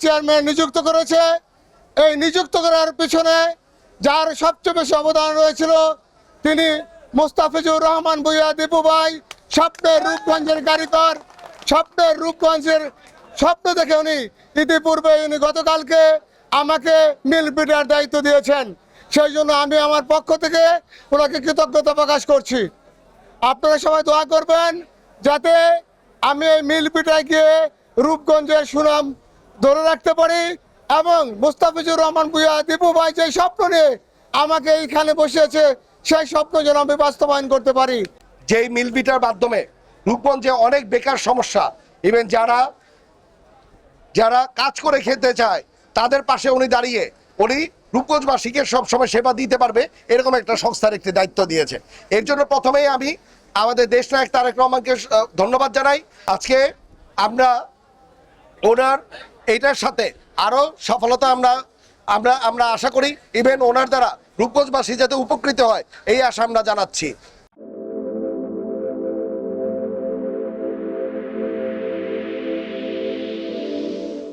Chairman নিযুক্ত করেছে। এই নিযুক্ত করার পিছনে যার সবচেয়ে বেশি অবদান রয়েছিল তিনি মোস্তাফিজুর রহমান ভূঁইয়া দীপু ভাই। স্বপ্নের রূপগঞ্জের কারিগর, স্বপ্নের রূপগঞ্জের স্বপ্ন দেখে উনি ইতিপূর্বে গতকালকে আমাকে মিল পিটার দায়িত্ব দিয়েছেন। সেই জন্য আমি আমার পক্ষ থেকে ওনাকে কৃতজ্ঞতা প্রকাশ করছি। আপনারা সবাই দোয়া করবেন যাতে আমি এই মিল পিটায় গিয়ে রূপগঞ্জের সুনাম ধরে রাখতে পারি এবং মোস্তাফিজুর রহমান ভূঁইয়া দীপু ভাই যে স্বপ্ন নিয়ে আমাকে এইখানে বসিয়েছে সেই স্বপ্ন যেন আমি বাস্তবায়ন করতে পারি। যেই মিল বিটার মাধ্যমে রূপগঞ্জে অনেক বেকার সমস্যা, ইভেন যারা কাজ করে খেতে চায় তাদের পাশে উনি দাঁড়িয়ে উনি রূপগঞ্জবাসীকে সবসময় সেবা দিতে পারবে এরকম একটা সংস্থার একটি দায়িত্ব দিয়েছে। এর জন্য প্রথমেই আমি আমাদের দেশনায়ক তারেক রহমানকে ধন্যবাদ জানাই। আজকে আমরা ওনার এইটার সাথে আরো সফলতা আমরা আশা করি, ইভেন ওনার দ্বারা রূপগঞ্জবাসী যাতে উপকৃত হয় এই আশা আমরা জানাচ্ছি।